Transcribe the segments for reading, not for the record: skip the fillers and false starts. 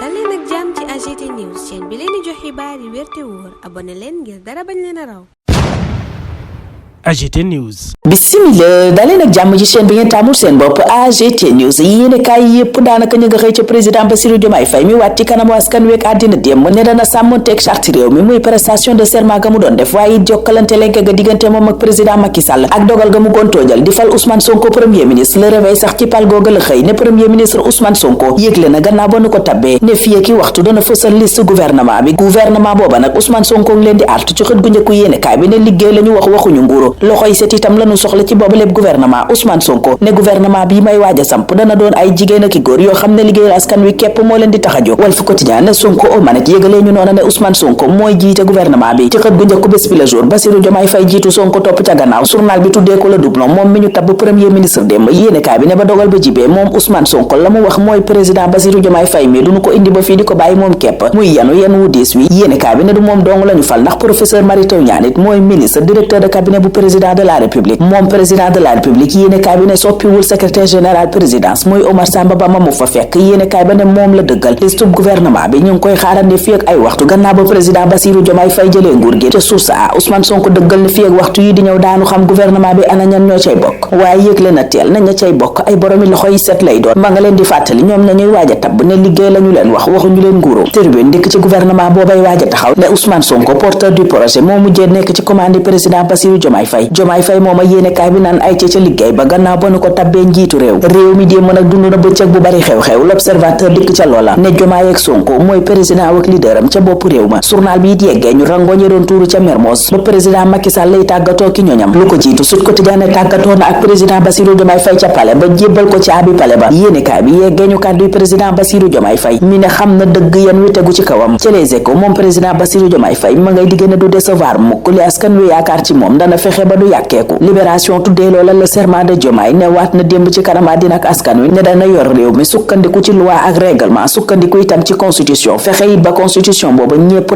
dal leen ak jàmm ci AGT News chaîne bi leen di jox xibaar yi wér te wóor abonné leen ngir dara bañ leen a raw. AGT News. Bismillah daleen ak jàmm ci chaîne bi ngeen taamul seen bopp AGT News yéene kaay yépp daanaka ñu nga xëy ca président Bassirou Diomaye Faye mi waat ci kanamu askan wi ak àddina démb ne dana sàmmonteeg charte réew mi muy prestation de serment ga mu doon def waaye it jokkalante lenke ga diggante moom ak président Macky Sall ak dogal ga mu gontoojal di fal Ousmane Sonko premier ministre Le Réveil sax ci pal googa la xëy ne premier ministre Ousmane Sonko yëgle na gannaaw ba nu ko tabbee ne fii ki waxtu dana fësal liste gouvernement bi gouvernement booba nag Ousmane Sonko ngi leen di artu ci xët gu njëkku yéene kaay bi ne liggéey la ñu wax waxuñu nguuru loxoy set itam lañu soxla ci boobu lépp gouvernement Ousmane Sonko ne gouvernement bi may waaj a samp dana doon ay jigéen ak i góor yoo xam ne liggéeyal askan wi képp moo leen di tax a jóg Walf Quotidien ne Sonko au manette yëgalee ñu noona ne Ousmane Sonko mooy jiite gouvernement bi ci xët gu njëkk bés bi la jour Bassirou Diomaye Faye jiitu Sonko topp ca gannaaw journal bi tuddee ko la doublon moom mi ñu tabb premier ministre démb yéenekaay bi ne ba dogal ba jibee moom Ousmane Sonko la mu wax mooy président Bassirou Diomaye Faye mi duñu ko indi ba fii di ko bàyyi moom képp muy yenu wu diis wi yéenekaay bi ne du moom dong lañu fal ndax professeur Mary Teuw Niane it mooy ministre directeur de cabinet bu président de la république moom président de la république yéenekaay bi ne soppiwul secrétaire général présidence muy Omar Samba Ba ma mu fa fekk yéenekaay ba ne moom la dëggal liste gouvernement bi ñu ngi koy xaarandi fii ak ay waxtu gannaaw ba président Bassirou Diomaye Faye jëlee nguur gi te source a Ousmane Sonko dëggal ne fii ak waxtu yi di ñëw daanu xam gouvernement bi ana ñan ñoo cay bokk waaye yëgle na teel nañ ña cay bokk ay boromi loxo yi set lay doon ma nga leen di fàttali ñoom ña ñuy waaj a tabb ne liggéey lañu leen wax waxuñu leen nguuru tribune dikk ci gouvernement boobay waaj a taxaw ne Ousmane Sonko porteur du projet moo mujjee nekk ci commande président Bassirou Diomaye Faye mooma yéenekaay bi naan ay ca liggéey ba gannaaw ba nu ko tabbee njiitu réew mi démb nag dund na bëccëg bu bari xew-xew l'observateur dikk ca loola ne Diomaye ak Sonko mooy président ak leaderam ca bopp réew ma journal bi it yeggee ñu rangooñe doon tuuru ca Mermoz ba président Macky Sall lay tàggatoo ki ñoñam lu ko jiitu Sud Quotidien ne tàggatoo na ak président Bassirou Diomaye Faye ca palais ba jébbal ko ci abi palais ba yéenekaay bi yeggee ñu kàdduy président Bassirou Diomaye Faye mi ne xam na dëgg yan wi tegu ci kawam ca Les Échos moom président Bassirou Diomaye Faye ma ngay digg ne du décevoir mukk li askan wi yaakaar ci moom dana fexe ba du yàkkeeku Libération tuddee loola le serment de Diomaye ne waat na démb ci kanam àddina ak askan wi ne dana yor réew mi sukkandiku ci loi ak règlement sukkandiku itam ci constitution fexe it ba constitution booba ñépp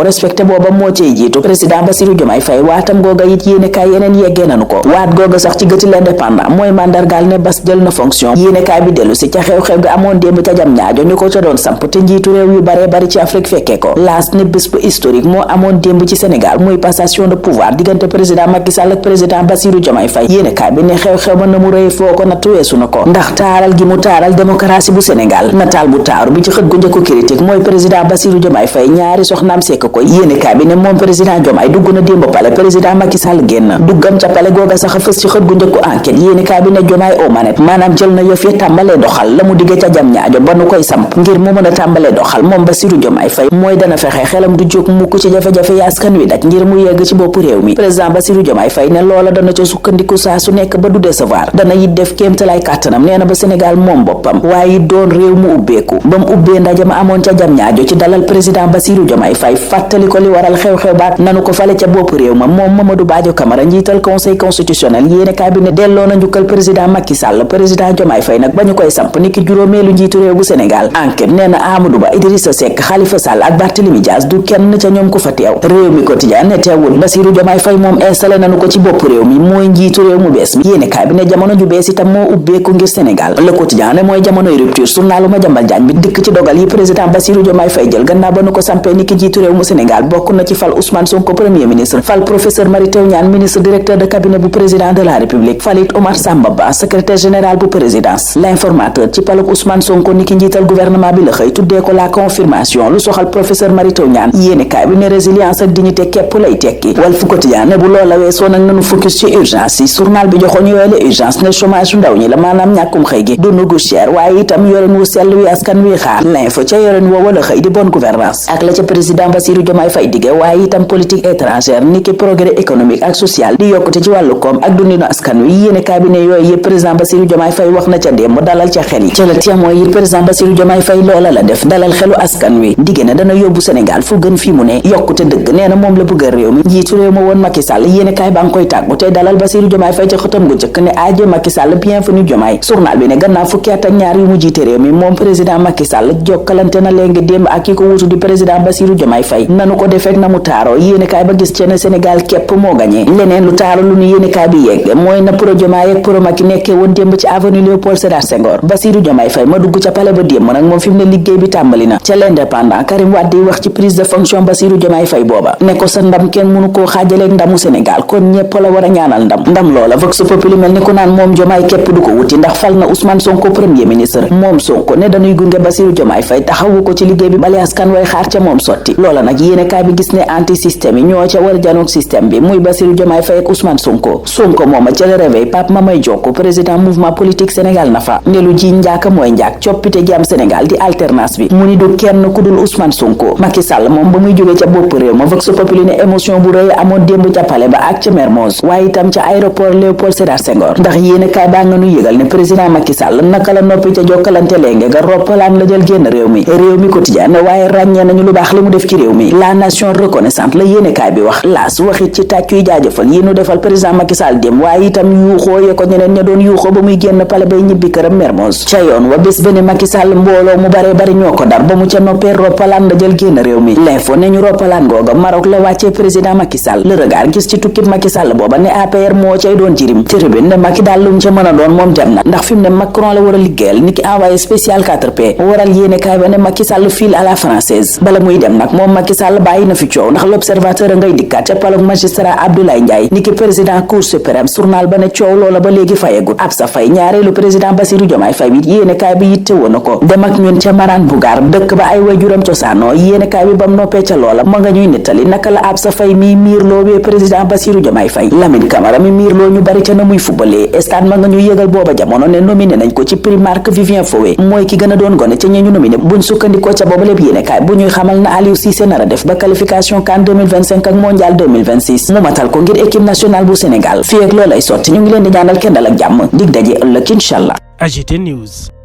respecté booba moo cay jiitu président Bassirou Diomaye Faye waatam googa it yéenekaay yeneen yeggee nanu ko waat googa sax ci gëti l'indépendant mooy mandargaal ne bas jël na fonction yéenekaay bi dellu si ca xew-xew ga amoon démb ca jam ñaajo ñu ko ca doon samp te njiitu réew yu bare bari ci Afrique fekkee ko laas ne bés bu historique moo amoon démb ci Sénégal muy passation de pouvoir diggante président Macky Sall ak président Bassirou Diomaye Faye yéenekaay bi ne xew-xew ma na mu rëy foo ko natt weesu na ko ndax taaral gi mu taaral démocratie bu Sénégal nataal bu taaru bi ci xët gu njëkku critique mooy président Bassirou Diomaye Faye ñaari soxnaam sekk ko yéenekaay bi ne moom président Diomaye dugg na démb pale président Macky Sall génn duggam ca pale googa sax a fës ci xët gu njëkku enquête yéenekaay bi ne Diomaye au manette maanaam jël na yëf ya tàmbalee doxal la mu digge ca jam ñaajo ba nu koy samp ngir mu mën a tàmbalee doxal moom Bassirou Diomaye Faye mooy dana fexe xelam du jóg mukk ci jafe-jafe yi askan wi daj ngir mu yegg ci bopp réew mi président Bassirou Diomaye Faye ne loola dana ca sukkandiku saa su nekk ba du décevoir dana it def kéemtalaay kàttanam nee na ba Sénégal moom boppam waaye it doon réew mu ubbeeku ba mu ubbee ndaje ma amoon ca jam ñaajo ci dalal président Bassirou Diomaye Faye fàttali ko li waral xew-xew baat nanu ko fale ca bopp réew ma moom Mamadou Badio Camara njiital conseil constitutionnel yéenekaay bi ne delloo na njukkal président Macky Sall président Diomaye Faye nag ba ñu koy samp niki juróomeelu njiitu réew bu Sénégal enquête nee na Amadou Ba Idrissa Seck Khalifa Sall ak Barthélémy Dias du kenn ca ñoom ku fa teew réew mi quotidien ne teewul Bassirou Diomaye Faye moom installé nanu ko ci bopp réew mi mooy njiitu réew mu bees mi yéenekaay bi ne jamono ju bees itam moo ubbeeku ngir Sénégal le quotidien ne mooy jamonoy rupture journalu Madiambal Diagne bi dikk ci dogal yi président Bassirou Diomaye Faye jël gannaaw ba nu ko sampee niki jiitu réew mu Sénégal bokk na ci fal Ousmane Sonko premier ministre fal professeur Mary Teuw Niane ministre directeur de cabinet bu président de la République falit Omar Samba Ba secrétaire général bu présidence l'informateur ci paluk Ousmane Sonko niki njiital gouvernement bi la xëy tuddee ko la confirmation lu soxal professeur Mary Teuw Niane yéenekaay bi ne résilience ak dignité képp lay tekki Walf Quotidien ne bu loola weesoo nag nanu focus ci urgence yi journal bi joxoon yooyu la urgence ne chômage ndaw ñi la maanaam ñàkkum xëy gi dund gu cher waaye itam yoren wu sell wi askan wi xaar l'info ca yoren woo wala xëy di bonne gouvernance ak la ca président Bassirou Diomaye Faye dige waaye itam politique étrangère niki progrès économique ak social di yokkute ci wàllu koom ak dundinu askan wi yéenekaay bi ne yooyu yëpp président Bassirou Diomaye Faye wax na ca démb dalal ca xel yi ca la témoin yi président Bassirou Diomaye Faye loola la def dalal xelu askan wi dige na dana yóbbu Sénégal fu gën fi mu ne yokkute dëgg nee na moom la bëgg réew mi njiitu réew ma woon Macky Sall yéenekaay kaay ba nga koy tàggu tey dalal Bassirou Diomaye Faye ci xëtam gu njëkk ne aje Macky Sall bienvenue Diomaye. Journal bi ne gannaaw fukki at ak ñaar yu mu jiite réew mi moom président Macky Sall jokkalante na léegi démb ak ki ko wutu di président Bassirou Diomaye Faye nanu ko defeek na mu taaro yéene kaay ba gis ci ne Sénégal képp moo gagné. leneen lu taaro lu nu yéene kaay bi yegg mooy na pro Diomaye ak pro Macky nekkee woon démb ci avenue Léopold Sédar Senghor. Bassirou Diomaye Faye ma dugg ca palais ba démb nag moom fi mu ne liggéey bi tàmbali na ca l'Indépendant. Karim Wade di wax ci prise de fonction Bassirou Diomaye Faye booba ne ko sa ndam kenn mënu koo xaajaleeg ndamu Sénégal kon ñépp la war a ñaanal ndam loola Vox Populi mel ni ku naan moom Diomaye képp du ko wuti ndax fal na Ousmane Sonko premier ministre. moom Sonko ne dañuy gunge Bassirou Diomaye Faye taxawu ko ci liggéey bi bale askan way xaar ca moom sotti loola nag yéene kaay bi gis ne anti système yi ñoo ca war a janoog système bi muy Bassirou Diomaye Faye ak Ousmane Sonko mooma ca Le Réveil Pape Mamay Dioko président mouvement politique Sénégal Nafa ne lu ji njaaka mooy njaak coppite gi am Sénégal di alternance bi mu ni du kenn ku dul Ousmane Sonko. Macky Sall moom ba muy jógee ca bopp réew ma Vox Populi ne émotion bu rëy amoon démb ca palais ba ak ca Mermoz waaye itam ca aéroport Léopold Sédar Senghor ndax yéene kaay baa nga nu yëgal ne président Macky Sall naka la noppi ca jokkalante léegi ga roppalaan la jël génn réew mi quotidien ne waaye ràññee nañu lu baax li mu def ci réew mi la nation reconnaissante la yéene kaay bi wax laas waxit ci tàccuy jaajëfal yi nu defal président Macky Sall dem waaye itam yuuxoo ye ko ñeneen ña doon yuuxoo ba muy génn palais bay ñibbi këram Mermoz ca yoon wa bés ba ne Macky Sall mbooloo mu bare bari ñoo ko dar ba mu ca noppee roppalaan la jël génn réew mi l'info ne ñu roppalaan googa Maroc la wàccee président Macky Sall le regard gis ci tukkib Macky Sall booba ne APR moo cay doon jirim tribune ne Macky daal lu mu ca mën a doon moom dem na ndax fi mu ne Macron la war a liggéeyal ni ki envoyé spécial 4P waral yéene kaay ba ne Macky Sall file à la française bala muy dem nag moom Macky Sall bàyyi na fi coow ndax l'observateur a ngay dikkaat ca palug magistrat Abdoulaye Ndiaye ni ki président cour suprême journal ba ne coow loola ba léegi fayegut ab sa fay ñaareelu président Bassirou Diomaye Faye bi yéene kaay bi yitte woon na ko dem ak ñun ca Marane Bougar dëkk ba ay waajuram cosaanoo yéene kaay bi bam noppee ca loola ma nga ñuy nettali naka la ab sa fay mi miirloo bee président Bassirou Diomaye Faye Lamine Camara mi miirloo ñu bari ca na muy fubalee stade ma nga ñuy yëgal booba jamono ne nominé nañ ko ci prix Marc Vivien Foé mooy ki gën a doon gone ca ñe ñu nominé buñ sukkandikoo ca booba lépp yéene kaay bu ñuy xamal na Aliou Cissé nar a def ba qualification CAN 2025 ak mondial 2026 mu matal ko ngir équipe nationale bu Sénégal fii ak loolay sotti ñu ngi leen di ñaanal kenn dal ak jàmm dig daje ëllëg inshallah. AGT News.